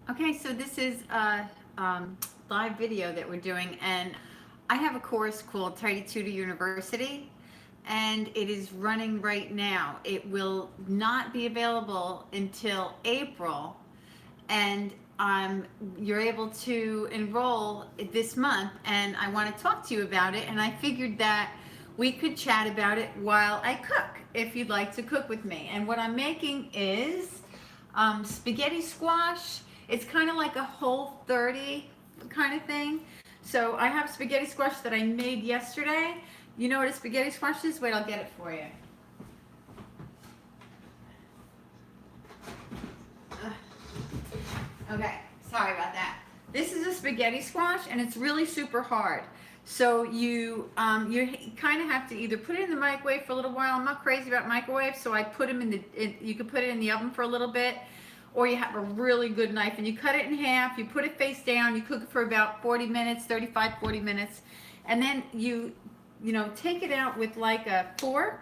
Okay, so this is a live video that we're doing, and I have a course called Tidy Tutor University, and it is running right now. It will not be available until April, and you're able to enroll this month, and I want to talk to you about it, and I figured that we could chat about it while I cook, if you'd like to cook with me. And what I'm making is spaghetti squash. It's kind of like a Whole 30 kind of thing. So I have spaghetti squash that I made yesterday. You know what a spaghetti squash is? Wait, I'll get it for you. Okay, sorry about that. This is a spaghetti squash, and it's really super hard. So you kind of have to either put it in the microwave for a little while. I'm not crazy about microwaves, so I put them you can put it in the oven for a little bit, or you have a really good knife and you cut it in half. You put it face down. You cook it for about 40 minutes, 35, 40 minutes, and then you take it out with like a fork,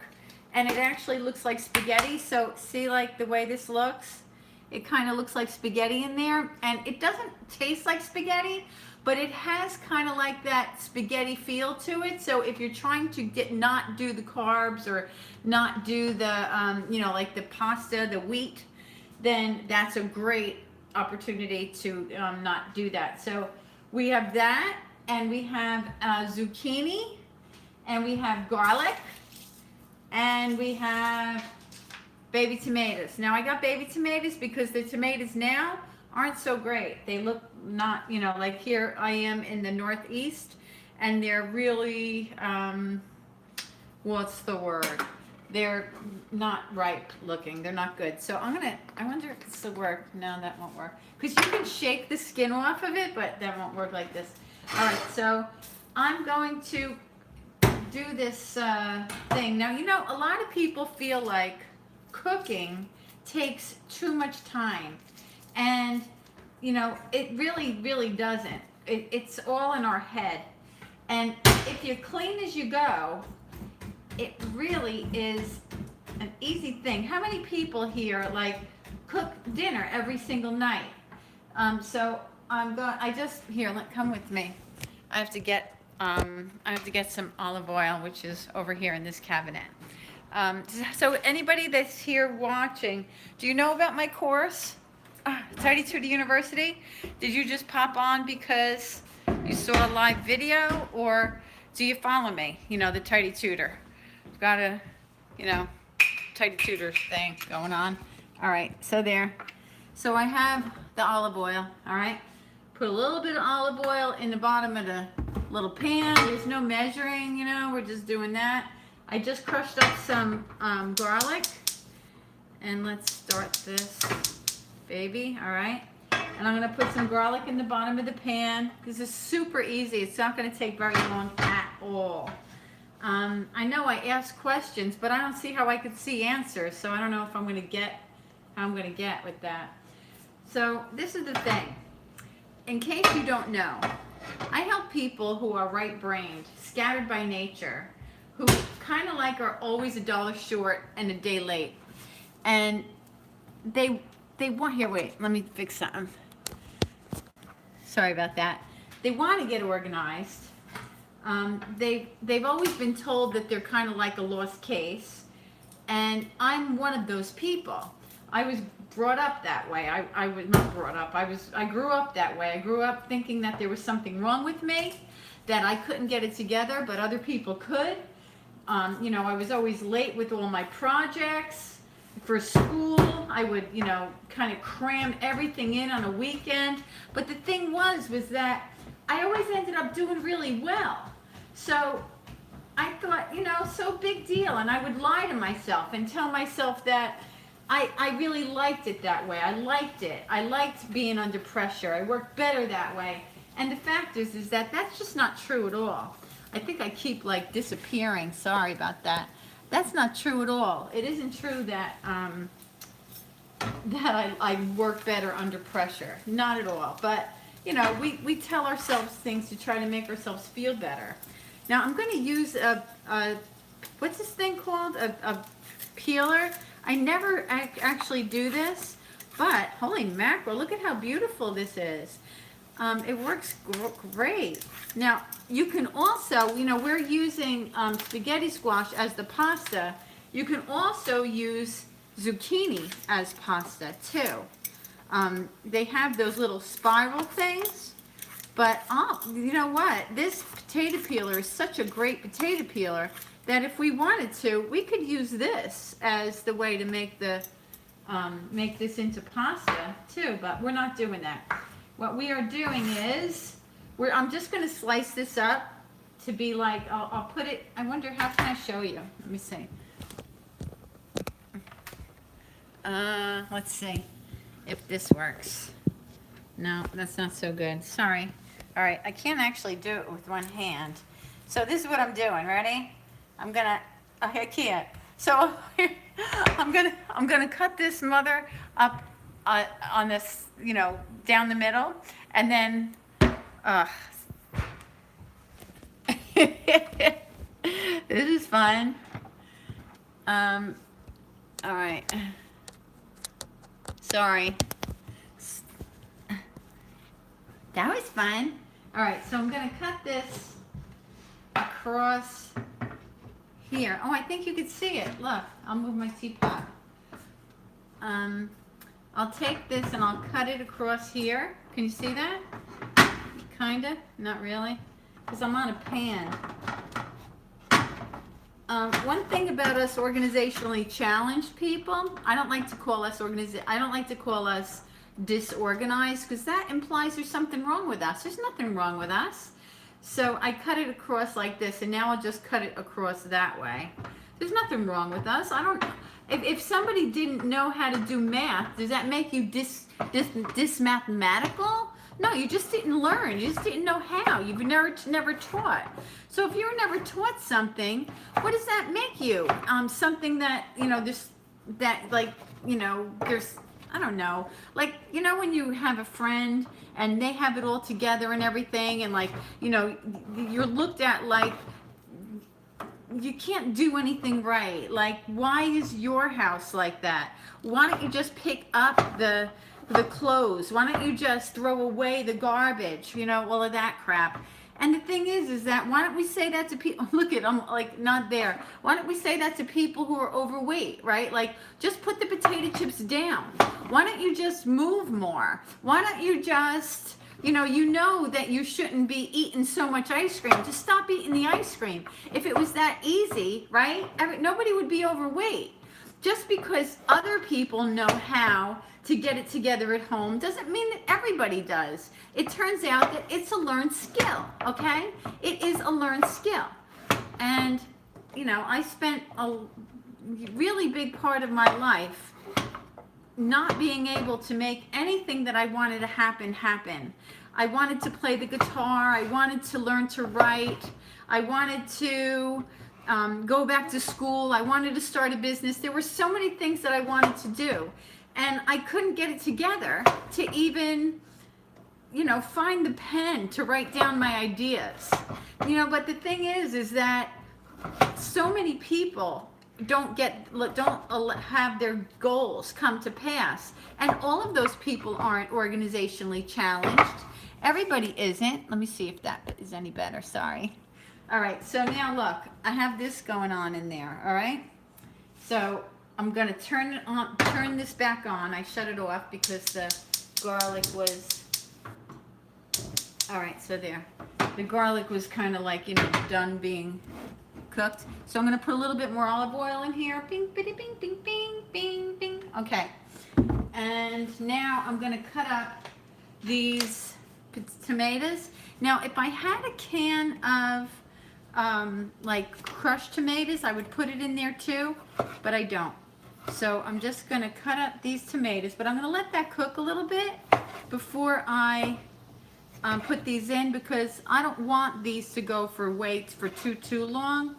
and it actually looks like spaghetti. So see, like the way this looks, it kind of looks like spaghetti in there, and it doesn't taste like spaghetti, but it has kind of like that spaghetti feel to it. So if you're trying to not do the carbs or not do the like the pasta, the wheat, then that's a great opportunity to not do that. So we have that, and we have zucchini, and we have garlic, and we have baby tomatoes. Now I got baby tomatoes because the tomatoes now aren't so great. They look not, like here I am in the Northeast, and they're really, what's the word? They're not ripe looking. They're not good. So I wonder if this will work. No, that won't work. Because you can shake the skin off of it, but that won't work like this. All right, so I'm going to do this thing. Now, a lot of people feel like cooking takes too much time. And, it really, really doesn't. It's all in our head. And if you're clean as you go, it really is an easy thing. How many people here cook dinner every single night? So come with me. I have to get some olive oil, which is over here in this cabinet. So anybody that's here watching, do you know about my course, Tidy Tutor University? Did you just pop on because you saw a live video, or do you follow me? The Tidy Tutor. I've got a, Tidy Tutor thing going on. All right, so there. So I have the olive oil, all right? Put a little bit of olive oil in the bottom of the little pan. There's no measuring, we're just doing that. I just crushed up some garlic, and let's start this baby, all right? And I'm gonna put some garlic in the bottom of the pan. This is super easy. It's not gonna take very long at all. I know I asked questions, but I don't see how I could see answers, so I don't know if I'm gonna get how I'm gonna get with that. So this is the thing. In case you don't know, I help people who are right-brained, scattered by nature, who kind of are always $1 short and a day late, and they want, here, wait, let me fix something. Sorry about that. They want to get organized. They've always been told that they're kind of like a lost case, and I'm one of those people. I was brought up that way. I was not brought up. I grew up that way. I grew up thinking that there was something wrong with me, that I couldn't get it together, but other people could. I was always late with all my projects for school. I would, kind of cram everything in on a weekend. But the thing was that I always ended up doing really well. So I thought, so big deal. And I would lie to myself and tell myself that I really liked it that way. I liked it. I liked being under pressure. I worked better that way. And the fact is that that's just not true at all. I think I keep disappearing. Sorry about that. That's not true at all. It isn't true that I work better under pressure. Not at all. But we tell ourselves things to try to make ourselves feel better. Now I'm going to use a what's this thing called? A peeler. I never actually do this, But holy mackerel, look at how beautiful this is. It works great. Now, you can also, we're using spaghetti squash as the pasta. You can also use zucchini as pasta too. They have those little spiral things, but you know what? This potato peeler is such a great potato peeler that if we wanted to, we could use this as the way to make this into pasta too, but we're not doing that. What we are doing is, I'm just going to slice this up to be like, I'll put it, I wonder, how can I show you? Let me see. Let's see if this works. No, that's not so good. Sorry. All right, I can't actually do it with one hand. So this is what I'm doing. Ready? I can't. So I'm gonna cut this mother up on this, down the middle, and then this is fun. All right. Sorry. That was fun. All right, so I'm gonna cut this across here. Oh, I think you could see it. Look, I'll move my teapot. I'll take this and I'll cut it across here. Can you see that? Kinda, not really, because I'm on a pan. One thing about us organizationally challenged people, I don't like to call us disorganized, because that implies there's something wrong with us. There's nothing wrong with us. So I cut it across like this, and now I'll just cut it across that way. There's nothing wrong with us. If somebody didn't know how to do math, does that make you mathematical? No, you just didn't learn. You just didn't know how. You've never taught. So if you were never taught something, what does that make you? Something that, there's, I don't know, like, when you have a friend and they have it all together and everything, and you're looked at like you can't do anything right. Like, why is your house like that? Why don't you just pick up the clothes? Why don't you just throw away the garbage? All of that crap. And the thing is that why don't we say that to people? Look at, I'm like not there. Why don't we say that to people who are overweight, right? Like, just put the potato chips down. Why don't you just move more? Why don't you just, you know that you shouldn't be eating so much ice cream. Just stop eating the ice cream. If it was that easy, right? Nobody would be overweight. Just because other people know how to get it together at home doesn't mean that everybody does. It turns out that it's a learned skill, okay? It is a learned skill. And, I spent a really big part of my life not being able to make anything that I wanted to happen. I wanted to play the guitar. I wanted to learn to write. I wanted to go back to school. I wanted to start a business. There were so many things that I wanted to do. And I couldn't get it together to even, find the pen to write down my ideas. But the thing is that so many people don't have their goals come to pass. And all of those people aren't organizationally challenged. Everybody isn't. Let me see if that is any better. Sorry. All right. So now look, I have this going on in there. All right. So I'm going to turn this back on. I shut it off because the garlic was, all right, so there. The garlic was kind of like, done being cooked. So I'm going to put a little bit more olive oil in here. Bing, bing, bing, bing, bing, bing, bing. Okay. And now I'm going to cut up these tomatoes. Now, if I had a can of like crushed tomatoes, I would put it in there too, but I don't. So I'm just going to cut up these tomatoes, but I'm going to let that cook a little bit before I put these in, because I don't want these to go for too long.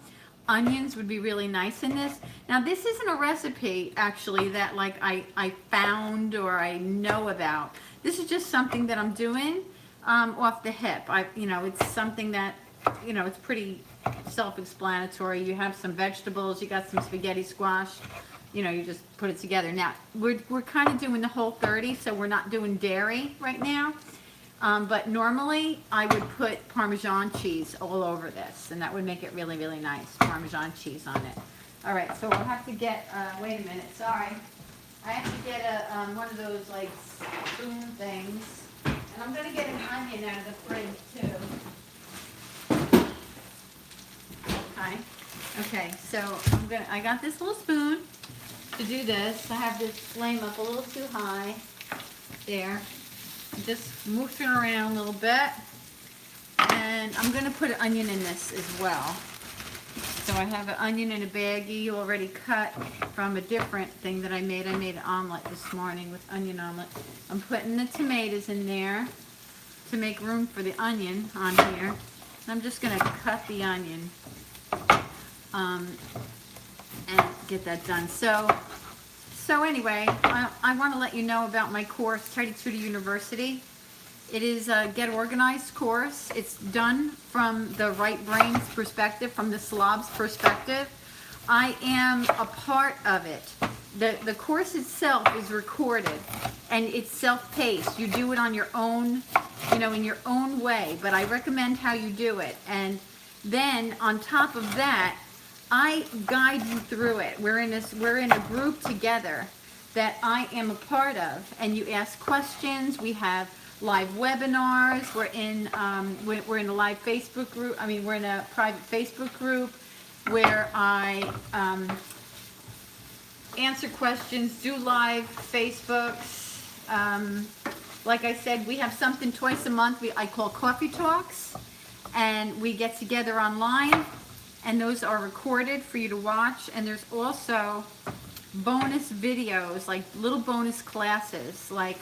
Onions would be really nice in this. Now, this isn't a recipe actually that like I found or I know about. This is just something that I'm doing off the hip. It's something that, it's pretty self-explanatory. You have some vegetables, you got some spaghetti squash. you know, you just put it together. Now, we're kind of doing the Whole30, so we're not doing dairy right now. But normally, I would put Parmesan cheese all over this, and that would make it really, really nice, Parmesan cheese on it. All right, so I'll have to get, wait a minute, sorry. I have to get one of those, like, spoon things. And I'm going to get an onion out of the fridge, too. Okay, so I got this little spoon to do this. I have this flame up a little too high. There. Just move it around a little bit. And I'm going to put an onion in this as well. So I have an onion in a baggie already cut from a different thing that I made. I made an omelet this morning with onion omelet. I'm putting the tomatoes in there to make room for the onion on here. And I'm just going to cut the onion and get that done. So anyway, I want to let you know about my course, Tidy Tutor University. It is a Get Organized course. It's done from the right brain's perspective, from the slob's perspective. I am a part of it. The course itself is recorded, and it's self-paced. You do it on your own, you know, in your own way, but I recommend how you do it. And then on top of that, I guide you through it. We're in a group together that I am a part of, and you ask questions. We have live webinars. We're in a live Facebook group. I mean, we're in a private Facebook group where I answer questions, do live Facebooks. Like I said, we have something twice a month I call Coffee Talks, and we get together online, and those are recorded for you to watch. And there's also bonus videos, like little bonus classes, like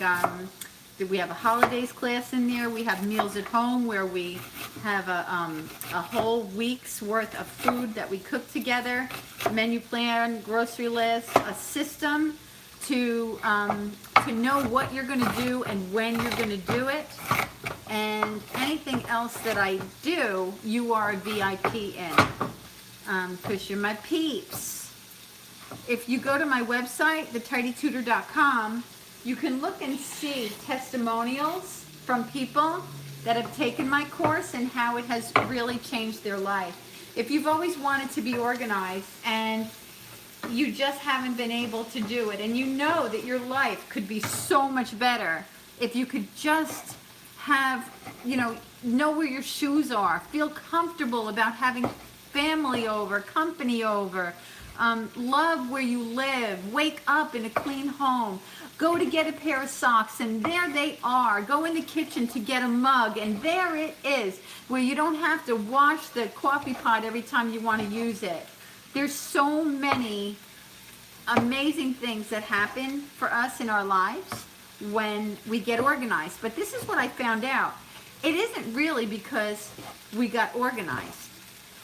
we have a holidays class in there. We have meals at home where we have a whole week's worth of food that we cook together, menu plan, grocery list, a system to know what you're going to do and when you're going to do it. And anything else that I do, you are a VIP in, because you're my peeps. If you go to my website, thetidytutor.com, you can look and see testimonials from people that have taken my course and how it has really changed their life. If you've always wanted to be organized and you just haven't been able to do it, and you know that your life could be so much better if you could just have, know where your shoes are, feel comfortable about having family over, company over, love where you live, wake up in a clean home, go to get a pair of socks, and there they are. Go in the kitchen to get a mug, and there it is, where you don't have to wash the coffee pot every time you want to use it. There's so many amazing things that happen for us in our lives when we get organized. But this is what I found out. It isn't really because we got organized.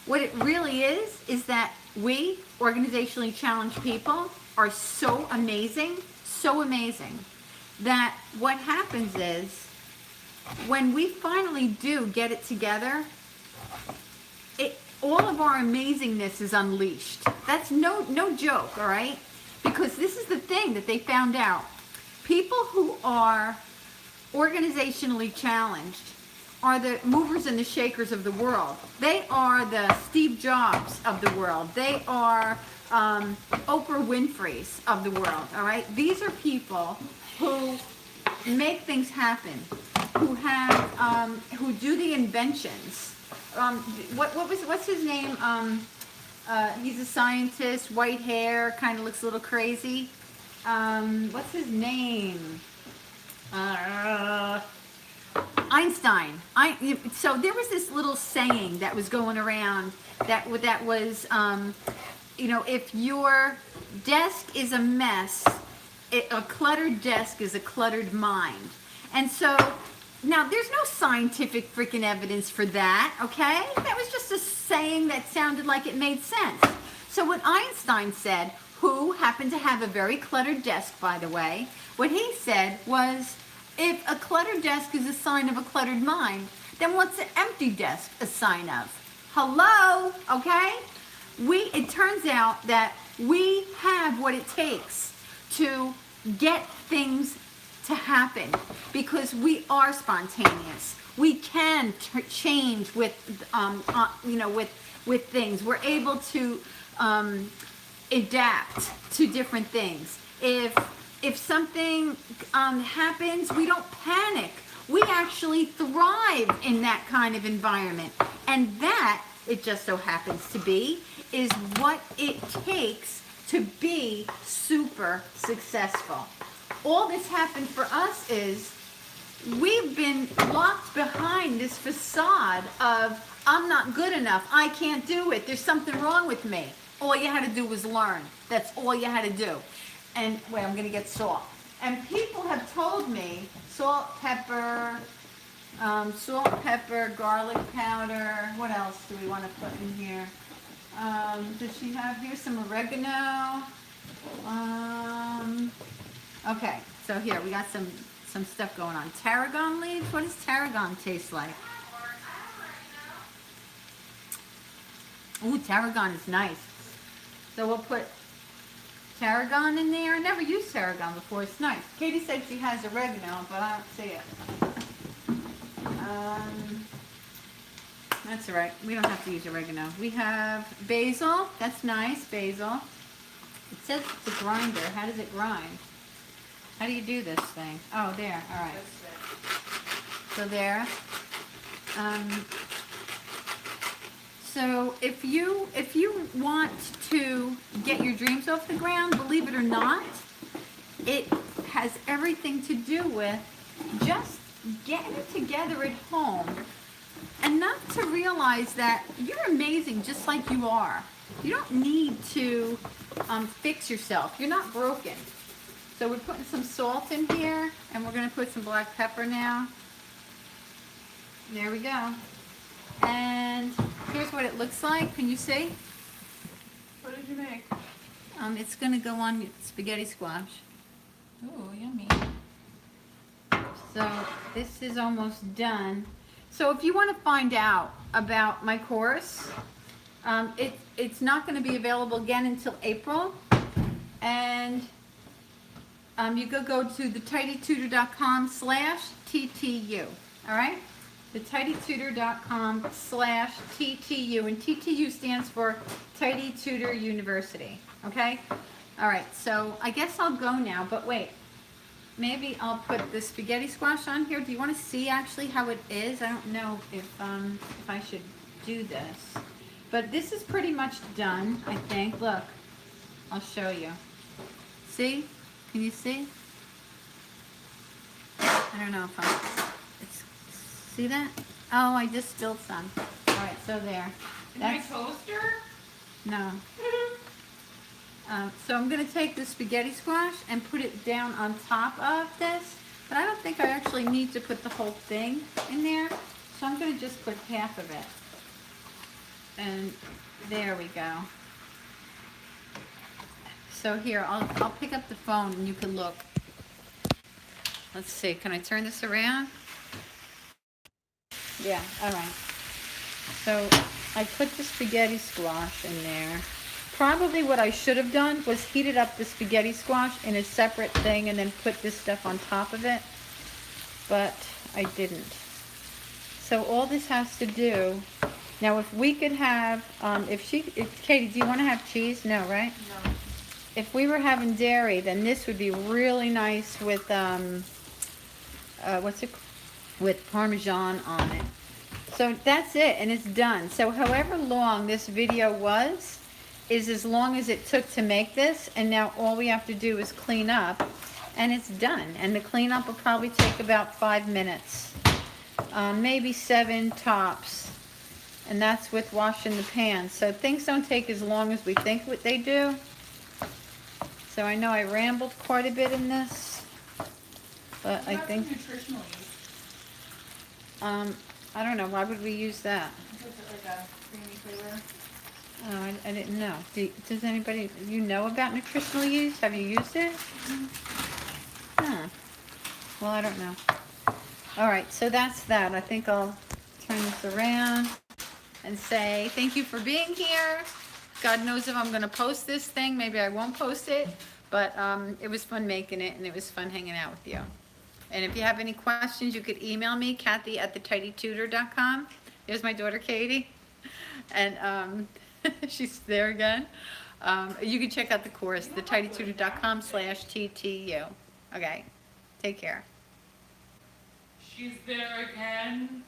What it really is that we, organizationally challenged people, are so amazing, that what happens is when we finally do get it together, all of our amazingness is unleashed. That's no joke, all right? Because this is the thing that they found out. People who are organizationally challenged are the movers and the shakers of the world. They are the Steve Jobs of the world. They are Oprah Winfrey's of the world, all right? These are people who make things happen, who do the inventions. What's his name? He's a scientist, white hair, kind of looks a little crazy. What's his name? Einstein. So there was this little saying that was going around that was, if your desk is a mess, a cluttered desk is a cluttered mind. And so now there's no scientific freaking evidence for that, okay? That was just a saying that sounded like it made sense. So what Einstein said, who happened to have a very cluttered desk, by the way, what he said was, if a cluttered desk is a sign of a cluttered mind, then what's an empty desk a sign of? Hello, okay? It turns out that We have what it takes to get things to happen because we are spontaneous. We can change with, with things. We're able to adapt to different things. If something happens, we don't panic. We actually thrive in that kind of environment. And that, it just so happens to be, is what it takes to be super successful. All that's happened for us is we've been locked behind this facade of, I'm not good enough, I can't do it, there's something wrong with me. All you had to do was learn. That's all you had to do. And wait, I'm gonna get salt. And people have told me salt, pepper, garlic powder. What else do we want to put in here? Does she have here some oregano? Okay, so here we got some stuff going on. Tarragon leaves. What does tarragon taste like? Ooh, tarragon is nice. So we'll put tarragon in there. I never used tarragon before. It's nice. Katie said she has oregano, but I don't see it. That's all right. We don't have to use oregano. We have basil. That's nice, basil. It says it's a grinder. How does it grind? How do you do this thing? Oh, there. All right. So there. So if you want to get your dreams off the ground, believe it or not, it has everything to do with just getting it together at home and not to realize that you're amazing just like you are. You don't need to fix yourself. You're not broken. So we're putting some salt in here, and we're going to put some black pepper now. There we go. And here's what it looks like. Can you see? What did you make? It's going to go on spaghetti squash. Ooh, yummy. So this is almost done. So if you want to find out about my course, it's not going to be available again until April. And you go to the tidytutor.com/TTU. All right? The tidytutor.com/TTU. And TTU stands for Tidy Tutor University. Okay? All right. So I guess I'll go now. But wait. Maybe I'll put the spaghetti squash on here. Do you want to see actually how it is? I don't know if I should do this. But this is pretty much done, I think. Look, I'll show you. See? Can you see? I don't know if see that? Oh, I just spilled some. All right, so there. That's my toaster? No. So I'm going to take the spaghetti squash and put it down on top of this. But I don't think I actually need to put the whole thing in there. So I'm going to just put half of it. And there we go. So here, I'll pick up the phone and you can look. Let's see, can I turn this around? Yeah, all right. So I put the spaghetti squash in there. Probably what I should have done was heated up the spaghetti squash in a separate thing and then put this stuff on top of it, but I didn't. So all this has to do, now if we could have, Katie, do you want to have cheese? No, right? No. If we were having dairy, then this would be really nice with, with Parmesan on it. So that's it, and it's done. So however long this video was, is as long as it took to make this, and now all we have to do is clean up, and it's done. And the cleanup will probably take about 5 minutes, maybe 7 tops, and that's with washing the pans. So things don't take as long as we think what they do. So I know I rambled quite a bit in this, but I think Nutritional yeast. I don't know, why would we use that? Is it like a creamy flavor? Oh, I didn't know. Does anybody, you know about nutritional yeast? Have you used it? Mm-hmm. Huh. Well, I don't know. All right, so that's that. I think I'll turn this around and say thank you for being here. God knows if I'm gonna post this thing, maybe I won't post it, but it was fun making it and it was fun hanging out with you. And if you have any questions, you could email me, Kathy@thetidytutor.com. There's my daughter Katie, and she's there again. You can check out the course, thetidytutor.com/TTU. Okay, take care. She's there again.